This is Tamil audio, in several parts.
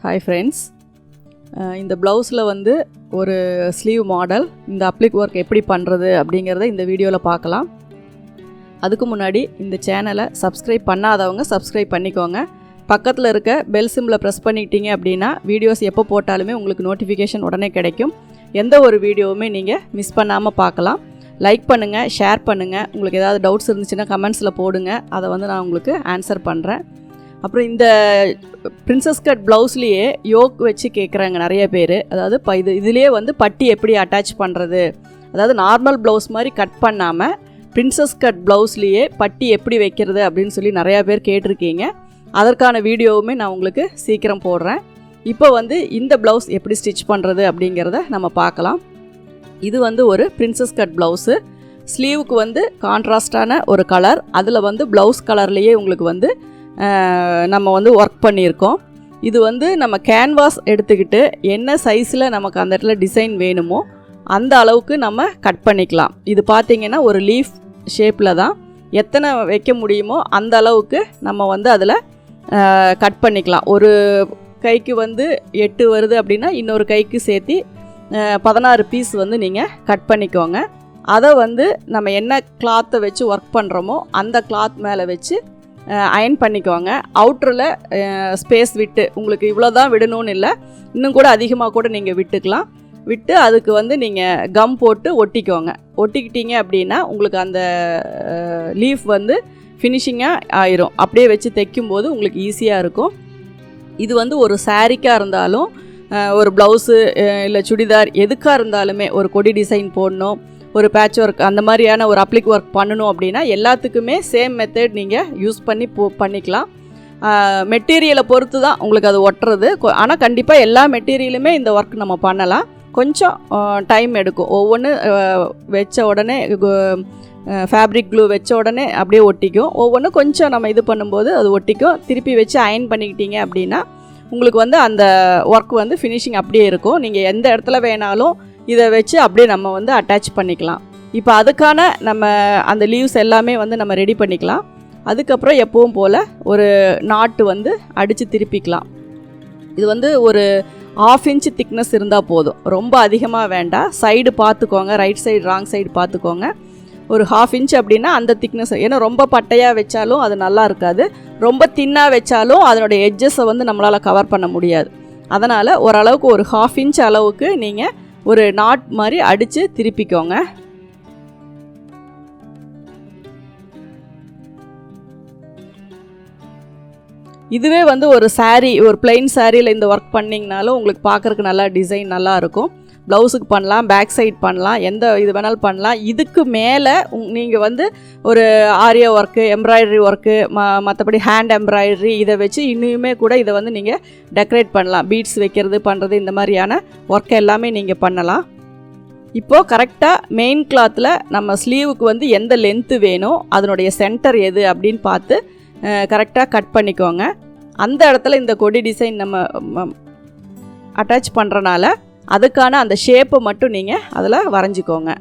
Hi friends, இந்த ப்ளவுஸில் வந்து ஒரு ஸ்லீவ் மாடல் இந்த அப்ளிக் ஒர்க் எப்படி பண்ணுறது அப்படிங்கிறத இந்த வீடியோவில் பார்க்கலாம். அதுக்கு முன்னாடி இந்த சேனலை சப்ஸ்கிரைப் பண்ணாதவங்க சப்ஸ்கிரைப் பண்ணிக்கோங்க. பக்கத்தில் இருக்க பெல் சிம்பிளை ப்ரெஸ் பண்ணிட்டீங்க அப்படின்னா வீடியோஸ் எப்போ போட்டாலுமே உங்களுக்கு நோட்டிஃபிகேஷன் உடனே கிடைக்கும். எந்த ஒரு வீடியோவுமே நீங்கள் மிஸ் பண்ணாமல் பார்க்கலாம். லைக் பண்ணுங்கள், ஷேர் பண்ணுங்கள். உங்களுக்கு ஏதாவது டவுட்ஸ் இருந்துச்சுன்னா கமெண்ட்ஸில் போடுங்க, அதை வந்து நான் உங்களுக்கு ஆன்சர் பண்ணுறேன். அப்புறம் இந்த பிரின்சஸ் கட் ப்ளவுஸ்லேயே யோக் வச்சு கேட்குறாங்க நிறைய பேர். அதாவது இதுலேயே வந்து பட்டி எப்படி அட்டாச் பண்ணுறது, அதாவது நார்மல் ப்ளவுஸ் மாதிரி கட் பண்ணாமல் பிரின்சஸ் கட் ப்ளவுஸ்லேயே பட்டி எப்படி வைக்கிறது அப்படின்னு சொல்லி நிறையா பேர் கேட்டிருக்கீங்க. அதற்கான வீடியோவுமே நான் உங்களுக்கு சீக்கிரம் போடுறேன். இப்போ வந்து இந்த ப்ளவுஸ் எப்படி ஸ்டிச் பண்ணுறது அப்படிங்கிறத நம்ம பார்க்கலாம். இது வந்து ஒரு பிரின்சஸ் கட் ப்ளவுஸு. ஸ்லீவுக்கு வந்து கான்ட்ராஸ்டான ஒரு கலர், அதில் வந்து ப்ளவுஸ் கலர்லேயே உங்களுக்கு வந்து நம்ம வந்து ஒர்க் பண்ணியிருக்கோம். இது வந்து நம்ம கேன்வாஸ் எடுத்துக்கிட்டு என்ன சைஸில் நமக்கு அந்த இடத்துல டிசைன் வேணுமோ அந்த அளவுக்கு நம்ம கட் பண்ணிக்கலாம். இது பார்த்திங்கன்னா ஒரு லீஃப் ஷேப்பில் தான், எத்தனை வைக்க முடியுமோ அந்த அளவுக்கு நம்ம வந்து அதில் கட் பண்ணிக்கலாம். ஒரு கைக்கு வந்து 8 வருது அப்படின்னா இன்னொரு கைக்கு சேர்த்து 16 பீஸ் வந்து நீங்கள் கட் பண்ணிக்கோங்க. அதை வந்து நம்ம என்ன கிளாத்தை வச்சு ஒர்க் பண்ணுறோமோ அந்த கிளாத் மேலே வச்சு அயன் பண்ணிக்கோங்க. அவுட்டரில் ஸ்பேஸ் விட்டு, உங்களுக்கு இவ்வளோ தான் விடணும்னு இல்லை, இன்னும் கூட அதிகமாக கூட நீங்கள் விட்டுக்கலாம். விட்டு அதுக்கு வந்து நீங்கள் கம் போட்டு ஒட்டிக்கோங்க. ஒட்டிக்கிட்டீங்க அப்படின்னா உங்களுக்கு அந்த லீஃப் வந்து ஃபினிஷிங்காக ஆயிரும். அப்படியே வச்சு தைக்கும்போது உங்களுக்கு ஈஸியாக இருக்கும். இது வந்து ஒரு சாரீக்காக இருந்தாலும் ஒரு ப்ளவுஸு இல்லை சுடிதார் எதுக்காக இருந்தாலுமே ஒரு கொடி டிசைன் போடணும், ஒரு பேட்ச் ஒர்க் அந்த மாதிரியான ஒரு அப்ளிக் ஒர்க் பண்ணணும் அப்படின்னா எல்லாத்துக்குமே சேம் மெத்தட் நீங்கள் யூஸ் பண்ணி பண்ணிக்கலாம். மெட்டீரியலை பொறுத்து தான் உங்களுக்கு அது ஒட்டுறது. ஆனால் கண்டிப்பாக எல்லா மெட்டீரியலுமே இந்த ஒர்க் நம்ம பண்ணலாம். கொஞ்சம் டைம் எடுக்கும். ஒவ்வொன்று வச்ச உடனே ஃபேப்ரிக் க்ளூ வச்ச உடனே அப்படியே ஒட்டிக்கும். ஒவ்வொன்றும் கொஞ்சம் நம்ம இது பண்ணும்போது அது ஒட்டிக்கும். திருப்பி வச்சு அயன் பண்ணிக்கிட்டீங்க அப்படின்னா உங்களுக்கு வந்து அந்த ஒர்க் வந்து ஃபினிஷிங் அப்படியே இருக்கும். நீங்கள் எந்த இடத்துல வேணாலும் இதை வச்சு அப்படியே நம்ம வந்து அட்டாச் பண்ணிக்கலாம். இப்போ அதுக்கான நம்ம அந்த லீவ்ஸ் எல்லாமே வந்து நம்ம ரெடி பண்ணிக்கலாம். அதுக்கப்புறம் எப்பவும் போல் ஒரு நாட்டு வந்து அடித்து திருப்பிக்கலாம். இது வந்து ஒரு 1/2 இன்ச் திக்னஸ் இருந்தால் போதும், ரொம்ப அதிகமாக வேண்டாம். சைடு பார்த்துக்கோங்க, ரைட் சைடு ராங் சைடு பார்த்துக்கோங்க. ஒரு 1/2 இன்ச் அப்படின்னா அந்த திக்னஸ். ஏன்னா ரொம்ப பட்டையாக வச்சாலும் அது நல்லா இருக்காது, ரொம்ப தின்னாக வச்சாலும் அதனுடைய எட்ஜஸை வந்து நம்மளால் கவர் பண்ண முடியாது. அதனால் ஓரளவுக்கு ஒரு 1/2 இன்ச் அளவுக்கு நீங்கள் ஒரு நாட் மாதிரி அடித்து திருப்பிக்கோங்க. இதுவே வந்து ஒரு சாரீ, ஒரு பிளெயின் சாரியில் இந்த ஒர்க் பண்ணிங்கனாலும் உங்களுக்கு பார்க்குறதுக்கு நல்லா டிசைன் நல்லா இருக்கும். ப்ளவுஸுக்கு பண்ணலாம், பேக் சைட் பண்ணலாம், எந்த இது வேணாலும் பண்ணலாம். இதுக்கு மேலே நீங்கள் வந்து ஒரு ஆரியா ஒர்க்கு, எம்ப்ராய்டரி ஒர்க்கு, மற்றபடி ஹேண்ட் எம்ப்ராய்டரி இதை வச்சு இன்னுமே கூட இதை வந்து நீங்கள் டெக்கரேட் பண்ணலாம். பீட்ஸ் வைக்கிறது பண்ணுறது இந்த மாதிரியான ஒர்க் எல்லாமே நீங்கள் பண்ணலாம். இப்போது கரெக்டாக மெயின் கிளாத்தில் நம்ம ஸ்லீவுக்கு வந்து எந்த லென்த்து வேணும், அதனுடைய சென்டர் எது அப்படின்னு பார்த்து கரெக்டாக கட் பண்ணிக்கோங்க. அந்த இடத்துல இந்த கொடி டிசைன் நம்ம அட்டாச் பண்ணுறனால அதுக்கான அந்த ஷேப்பை மட்டும் நீங்கள் அதில் வரைஞ்சிக்கோங்க.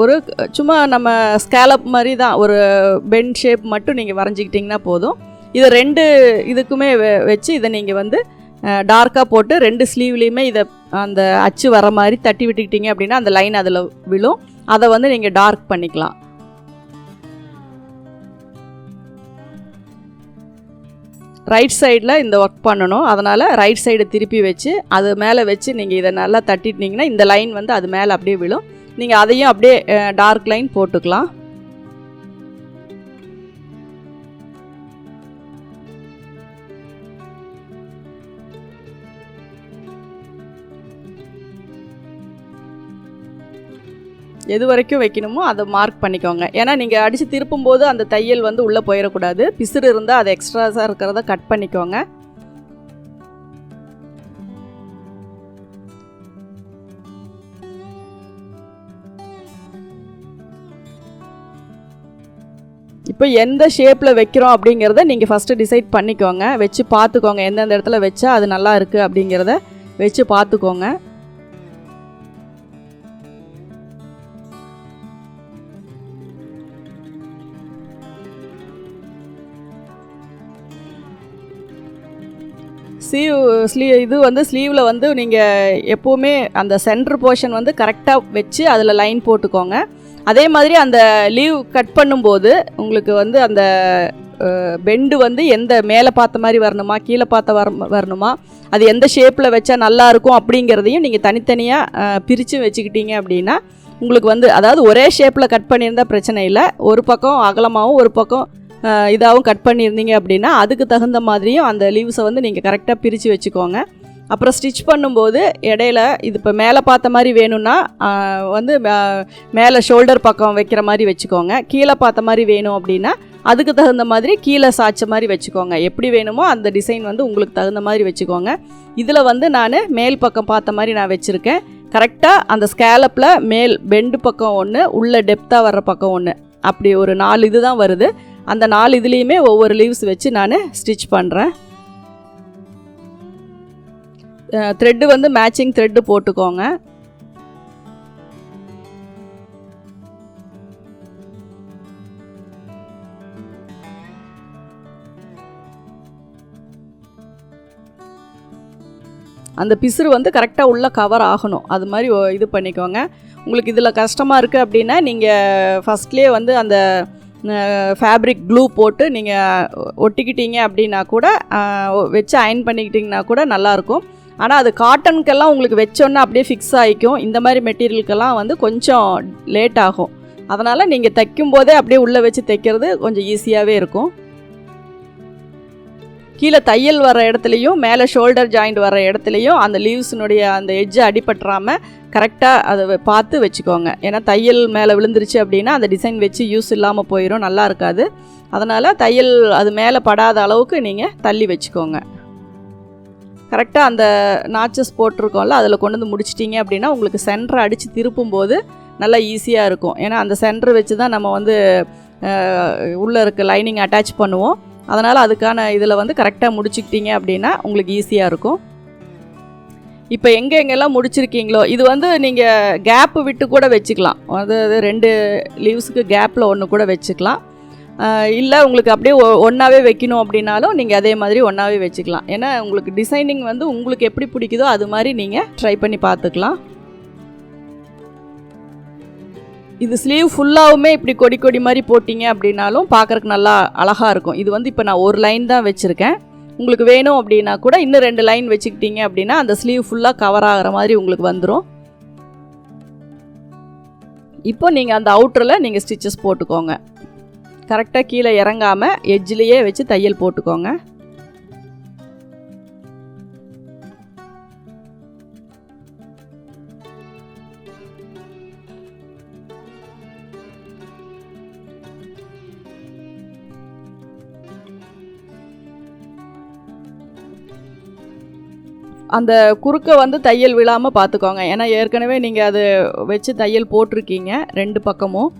ஒரு சும்மா நம்ம ஸ்கேலப் மாதிரி தான், ஒரு பென் ஷேப் மட்டும் நீங்கள் வரைஞ்சிக்கிட்டிங்கன்னா போதும். இதை 2 இதுக்குமே வச்சு இதை நீங்கள் வந்து டார்க்காக போட்டு 2 ஸ்லீவ்லேயுமே இதை அந்த அச்சு வர மாதிரி தட்டி விட்டுக்கிட்டீங்க அப்படின்னா அந்த லைன் அதில் விழும். அதை வந்து நீங்கள் டார்க் பண்ணிக்கலாம். ரைட் சைடில் இந்த ஒர்க் பண்ணணும், அதனால் ரைட் சைடை திருப்பி வச்சு அது மேலே வச்சு நீங்கள் இதை நல்லா தட்டிட்டிங்கன்னா இந்த லைன் வந்து அது மேலே அப்படியே விழும். நீங்கள் அதையும் அப்படியே டார்க் லைன் போட்டுக்கலாம். எது வரைக்கும் வைக்கணுமோ அதை மார்க் பண்ணிக்கோங்க. ஏன்னா நீங்கள் அடித்து திருப்பும்போது அந்த தையல் வந்து உள்ளே போயிடக்கூடாது. பிசுறு இருந்தால் அது எக்ஸ்ட்ராஸாக இருக்கிறத கட் பண்ணிக்கோங்க. இப்போ எந்த ஷேப்பில் வைக்கிறோம் அப்படிங்கிறத நீங்கள் ஃபஸ்ட்டு டிசைட் பண்ணிக்கோங்க. வச்சு பார்த்துக்கோங்க, எந்தெந்த இடத்துல வச்சா அது நல்லா இருக்குது அப்படிங்கிறத வச்சு பார்த்துக்கோங்க. இது வந்து ஸ்லீவில் வந்து நீங்கள் எப்போவுமே அந்த சென்டர் போர்ஷன் வந்து கரெக்டாக வச்சு அதில் லைன் போட்டுக்கோங்க. அதே மாதிரி அந்த லீவ் கட் பண்ணும்போது உங்களுக்கு வந்து அந்த பெண்டு வந்து எந்த மேலே பார்த்த மாதிரி வரணுமா கீழே பார்த்த வரணுமா, அது எந்த ஷேப்பில் வச்சா நல்லாயிருக்கும் அப்படிங்கிறதையும் நீங்கள் தனித்தனியாக பிரித்து வச்சுக்கிட்டீங்க அப்படின்னா உங்களுக்கு வந்து, அதாவது ஒரே ஷேப்பில் கட் பண்ணியிருந்தால் பிரச்சனை இல்லை, ஒரு பக்கம் அகலமாகவும் ஒரு பக்கம் இதாகவும் கட் பண்ணியிருந்தீங்க அப்படின்னா அதுக்கு தகுந்த மாதிரியும் அந்த லீவ்ஸை வந்து நீங்கள் கரெக்டாக பிரித்து வச்சுக்கோங்க. அப்புறம் ஸ்டிச் பண்ணும்போது இடையில இது இப்போ மேலே பார்த்த மாதிரி வேணும்னா வந்து மேலே ஷோல்டர் பக்கம் வைக்கிற மாதிரி வச்சுக்கோங்க. கீழே பார்த்த மாதிரி வேணும் அப்படின்னா அதுக்கு தகுந்த மாதிரி கீழே சாய்ச்ச மாதிரி வச்சுக்கோங்க. எப்படி வேணுமோ அந்த டிசைன் வந்து உங்களுக்கு தகுந்த மாதிரி வச்சுக்கோங்க. இதில் வந்து நான் மேல் பக்கம் பார்த்த மாதிரி நான் வச்சுருக்கேன். கரெக்டாக அந்த ஸ்கேலப்பில் மேல் பெண்டு பக்கம் ஒன்று, உள்ள டெப்த்தாக வர்ற பக்கம் ஒன்று, அப்படி ஒரு 4 இது தான் வருது. அந்த 4 இதுலேயுமே ஒவ்வொரு லீவ்ஸ் வச்சு நான் ஸ்டிச் பண்ணுறேன். த்ரெட்டு வந்து மேட்சிங் த்ரெட்டு போட்டுக்கோங்க. அந்த பிசுறு வந்து கரெக்டாக உள்ளே கவர் ஆகணும், அது மாதிரி இது பண்ணிக்கோங்க. உங்களுக்கு இதில் கஷ்டமாக இருக்குது அப்படின்னா நீங்கள் ஃபஸ்ட்லேயே வந்து அந்த ஃபேப்ரிக் க்ளூ போட்டு நீங்கள் ஒட்டிக்கிட்டீங்க அப்படின்னா கூட வச்சு அயன் பண்ணிக்கிட்டிங்கன்னா கூட நல்லாயிருக்கும். ஆனால் அது காட்டனுக்கெல்லாம் உங்களுக்கு வச்சோன்னா அப்படியே ஃபிக்ஸ் ஆகிக்கும். இந்த மாதிரி மெட்டீரியலுக்கெல்லாம் வந்து கொஞ்சம் லேட் ஆகும். அதனால் நீங்கள் தைக்கும் போதே அப்படியே உள்ளே வச்சு தைக்கிறது கொஞ்சம் ஈஸியாகவே இருக்கும். கீழே தையல் வர இடத்துலையும் மேலே ஷோல்டர் ஜாயிண்ட் வர இடத்துலையும் அந்த லீவ்ஸினுடைய அந்த எட்ஜை அடிபட்டுறாமல் கரெக்டாக அதை பார்த்து வச்சுக்கோங்க. ஏன்னா தையல் மேலே விழுந்துருச்சு அப்படின்னா அந்த டிசைன் வச்சு யூஸ் இல்லாமல் போயிடும், நல்லா இருக்காது. அதனால் தையல் அது மேலே படாத அளவுக்கு நீங்கள் தள்ளி வச்சுக்கோங்க. கரெக்டாக அந்த நாச்சஸ் போட்டிருக்கோம்ல அதில் கொண்டு வந்து முடிச்சிட்டிங்க அப்படின்னா உங்களுக்கு சென்டரை அடித்து திருப்பும்போது நல்லா ஈஸியாக இருக்கும். ஏன்னா அந்த சென்டர் வச்சு தான் நம்ம வந்து உள்ளே இருக்க லைனிங் அட்டாச் பண்ணுவோம். அதனால் அதுக்கான இதில் வந்து கரெக்டாக முடிச்சுக்கிட்டீங்க அப்படின்னா உங்களுக்கு ஈஸியாக இருக்கும். இப்போ எங்கெங்கெல்லாம் முடிச்சிருக்கீங்களோ இது வந்து நீங்கள் கேப்பு விட்டு கூட வச்சுக்கலாம். அதாவது 2 லீவ்ஸுக்கு கேப்பில் ஒன்று கூட வச்சுக்கலாம். இல்லை உங்களுக்கு அப்படியே ஒன்றாவே வைக்கணும் அப்படின்னாலும் நீங்கள் அதே மாதிரி ஒன்றாவே வச்சுக்கலாம். ஏன்னா உங்களுக்கு டிசைனிங் வந்து உங்களுக்கு எப்படி பிடிக்குதோ அது மாதிரி நீங்கள் ட்ரை பண்ணி பார்த்துக்கலாம். இது ஸ்லீவ் ஃபுல்லாகவுமே இப்படி கொடி கொடி மாதிரி போட்டிங்க அப்படின்னாலும் பார்க்குறக்கு நல்லா அழகாக இருக்கும். இது வந்து இப்போ நான் ஒரு லைன் தான் வச்சுருக்கேன். உங்களுக்கு வேணும் அப்படின்னா கூட இன்னும் 2 லைன் வச்சுக்கிட்டீங்க அப்படின்னா அந்த ஸ்லீவ் ஃபுல்லாக கவர் ஆகிற மாதிரி உங்களுக்கு வந்துடும். இப்போ நீங்கள் அந்த அவுட்டரில் நீங்கள் ஸ்டிச்சஸ் போட்டுக்கோங்க. கரெக்டாக கீழே இறங்காமல் எட்ஜ்லேயே வச்சு தையல் போட்டுக்கோங்க. அந்த குறுக்க வந்து தையல் விழாமல் பார்த்துக்கோங்க. ஏன்னா ஏற்கனவே நீங்கள் அது வச்சு தையல் போட்டிருக்கீங்க 2 பக்கமும்.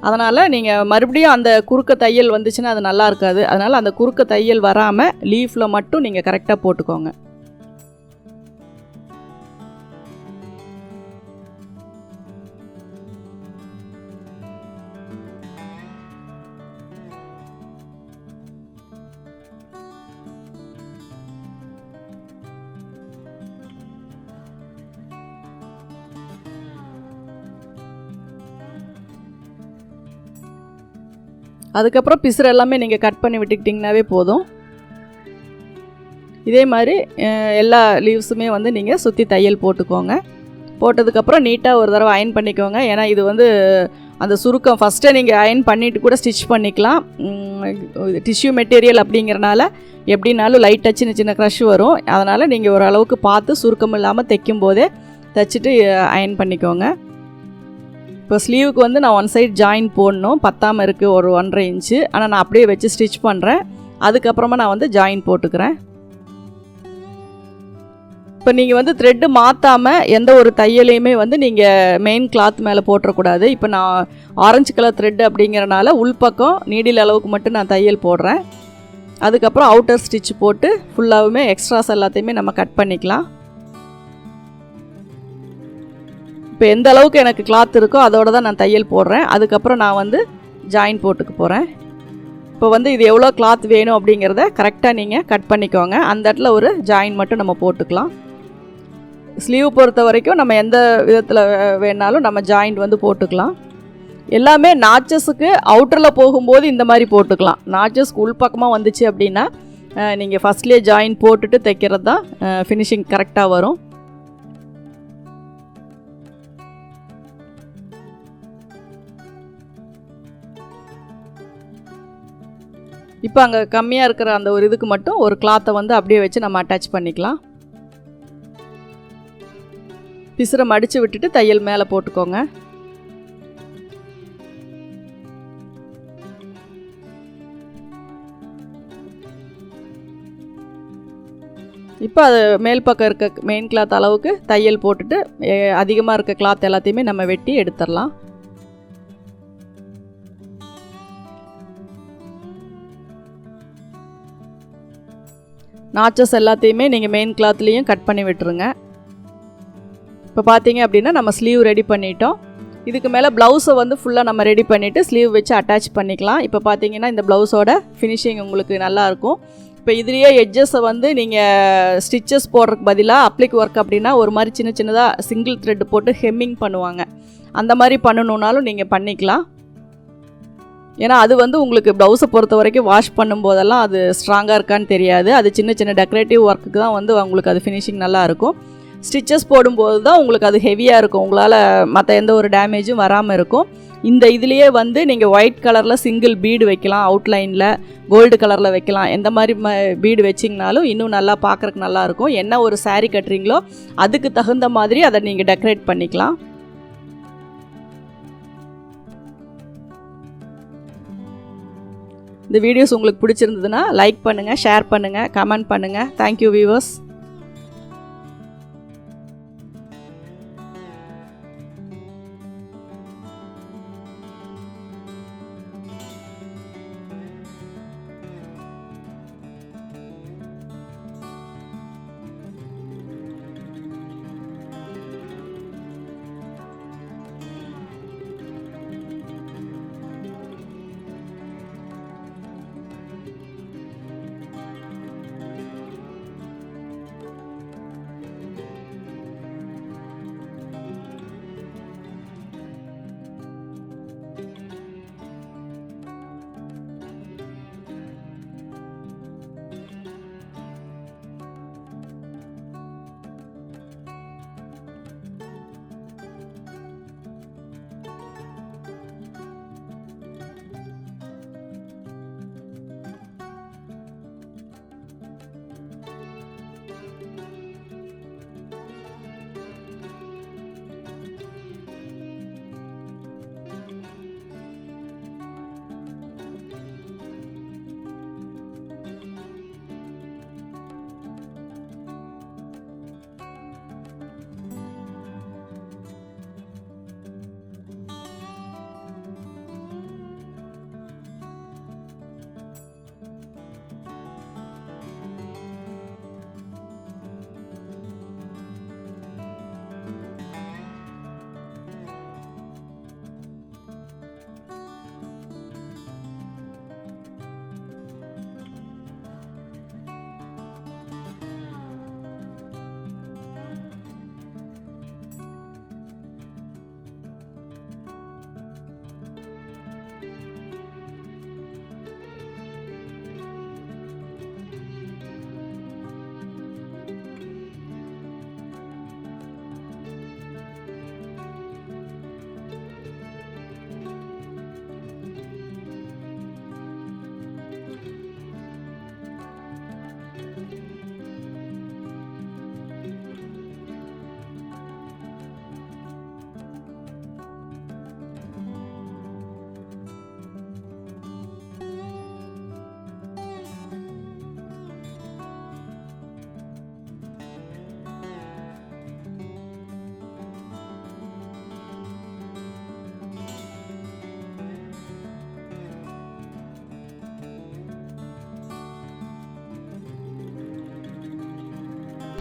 அதனால் நீங்கள் மறுபடியும் அந்த குறுக்க தையல் வந்துச்சுன்னா அது நல்லா இருக்காது. அதனால் அந்த குறுக்க தையல் வராமல் லீஃபில் மட்டும் நீங்கள் கரெக்டாக போட்டுக்கோங்க. அதுக்கப்புறம் பிசுறு எல்லாமே நீங்கள் கட் பண்ணி விட்டுக்கிட்டிங்கனாவே போதும். இதே மாதிரி எல்லா லீவ்ஸுமே வந்து நீங்கள் சுற்றி தையல் போட்டுக்கோங்க. போட்டதுக்கப்புறம் நீட்டாக ஒரு தடவை அயன் பண்ணிக்கோங்க. ஏன்னா இது வந்து அந்த சுருக்கம் ஃபஸ்ட்டே நீங்கள் அயன் பண்ணிவிட்டு கூட ஸ்டிச் பண்ணிக்கலாம். டிஷ்யூ மெட்டீரியல் அப்படிங்கிறனால எப்படின்னாலும் லைட்டாக சின்ன சின்ன க்ரஷ் வரும். அதனால் நீங்கள் ஓரளவுக்கு பார்த்து சுருக்கம் இல்லாமல் தைக்கும் போதே தைச்சிட்டு அயன் பண்ணிக்கோங்க. இப்போ ஸ்லீவுக்கு வந்து நான் 1 சைடு ஜாயின் போடணும், பத்தாமல் இருக்குது ஒரு 1.5 இன்ச்சு. ஆனால் நான் அப்படியே வச்சு ஸ்டிச் பண்ணுறேன். அதுக்கப்புறமா நான் வந்து ஜாயின் போட்டுக்கிறேன். இப்போ நீங்கள் வந்து த்ரெட்டு மாற்றாமல் எந்த ஒரு தையலையுமே வந்து நீங்கள் மெயின் கிளாத் மேலே போட்டுறக்கூடாது. இப்போ நான் ஆரஞ்சு கலர் த்ரெட் அப்படிங்கிறனால உள்பக்கம் நீடில் அளவுக்கு மட்டும் நான் தையல் போடுறேன். அதுக்கப்புறம் அவுட்டர் ஸ்டிச் போட்டு ஃபுல்லாகவுமே எக்ஸ்ட்ராஸ் எல்லாத்தையுமே நம்ம கட் பண்ணிக்கலாம். இப்போ எந்த அளவுக்கு எனக்கு கிளாத் இருக்கோ அதோட தான் நான் தையல் போடுறேன். அதுக்கப்புறம் நான் வந்து ஜாயின் போட்டுக்க போகிறேன். இப்போ வந்து இது எவ்வளோ கிளாத் வேணும் அப்படிங்கிறத கரெக்டாக நீங்கள் கட் பண்ணிக்கோங்க. அந்த இடத்துல ஒரு ஜாயின் மட்டும் நம்ம போட்டுக்கலாம். ஸ்லீவ் பொறுத்த வரைக்கும் நம்ம எந்த விதத்தில் வேணாலும் நம்ம ஜாயிண்ட் வந்து போட்டுக்கலாம். எல்லாமே நாச்சஸுக்கு அவுட்டரில் போகும்போது இந்த மாதிரி போட்டுக்கலாம். நாச்சஸ்க்கு உள்பக்கமாக வந்துச்சு அப்படின்னா நீங்கள் ஃபஸ்ட்லேயே ஜாயின் போட்டுட்டு தைக்கிறது தான் ஃபினிஷிங் கரெக்டாக வரும். இப்போ அங்கே கம்மியாக இருக்கிற அந்த ஒரு இதுக்கு மட்டும் ஒரு கிளாத்தை வந்து அப்படியே வச்சு நம்ம அட்டாச் பண்ணிக்கலாம். பிசுரை மடித்து விட்டுட்டு தையல் மேலே போட்டுக்கோங்க. இப்போ அது மேல் பக்கம் இருக்க மெயின் கிளாத் அளவுக்கு தையல் போட்டுட்டு அதிகமாக இருக்க கிளாத் எல்லாத்தையுமே நம்ம வெட்டி எடுத்துடலாம். நாச்சஸ் எல்லாத்தையுமே நீங்கள் மெயின் கிளாத்லேயும் கட் பண்ணி விட்டுருங்க. இப்போ பார்த்தீங்க அப்படின்னா நம்ம ஸ்லீவ் ரெடி பண்ணிட்டோம். இதுக்கு மேலே ப்ளவுஸை வந்து ஃபுல்லாக நம்ம ரெடி பண்ணிவிட்டு ஸ்லீவ் வச்சு அட்டாச் பண்ணிக்கலாம். இப்போ பார்த்தீங்கன்னா இந்த ப்ளவுஸோட ஃபினிஷிங் உங்களுக்கு நல்லாயிருக்கும். இப்போ இதுலேயே எட்ஜஸை வந்து நீங்கள் ஸ்டிச்சஸ் போடுறதுக்கு பதிலாக அப்ளிக் ஒர்க் அப்படின்னா ஒரு மாதிரி சின்ன சின்னதாக சிங்கிள் த்ரெட் போட்டு ஹெம்மிங் பண்ணுவாங்க. அந்த மாதிரி பண்ணணுன்னாலும் நீங்கள் பண்ணிக்கலாம். ஏன்னா அது வந்து உங்களுக்கு ப்ளவுஸை பொறுத்த வரைக்கும் வாஷ் பண்ணும்போதெல்லாம் அது ஸ்ட்ராங்காக இருக்கான்னு தெரியாது. அது சின்ன சின்ன டெக்கரேட்டிவ் ஒர்க்குக்கு தான் வந்து உங்களுக்கு அது ஃபினிஷிங் நல்லாயிருக்கும். ஸ்டிச்சஸ் போடும்போது தான் உங்களுக்கு அது ஹெவியாக இருக்கும். உங்களால் மற்ற எந்த ஒரு டேமேஜும் வராமல் இருக்கும். இந்த இதுலேயே வந்து நீங்கள் ஒயிட் கலரில் சிங்கிள் பீடு வைக்கலாம், அவுட்லைனில் கோல்டு கலரில் வைக்கலாம். எந்த மாதிரி பீடு வச்சிங்கனாலும் இன்னும் நல்லா பார்க்குறக்கு நல்லாயிருக்கும். என்ன ஒரு சாரீ கட்டுறீங்களோ அதுக்கு தகுந்த மாதிரி அதை நீங்கள் டெக்கரேட் பண்ணிக்கலாம். இந்த வீடியோஸ் உங்களுக்கு பிடிச்சிருந்ததுன்னா லைக் பண்ணுங்கள், ஷேர் பண்ணுங்கள், கமெண்ட் பண்ணுங்கள். Thank you viewers.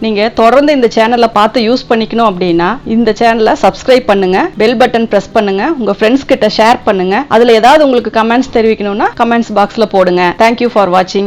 நீங்கள் தொடர்ந்து இந்த சேனலை பார்த்து யூஸ் பண்ணிக்கணும் அப்படின்னா இந்த சேனலை சப்ஸ்கிரைப் பண்ணுங்கள், பெல் பட்டன் ப்ரெஸ் பண்ணுங்கள், உங்கள் ஃப்ரெண்ட்ஸ் கிட்ட ஷேர் பண்ணுங்கள். அதில் ஏதாவது உங்களுக்கு கமெண்ட்ஸ் தெரிவிக்கணும்னா கமெண்ட்ஸ் பாக்ஸில் போடுங்க. தேங்க்யூ ஃபார் வாட்சிங்.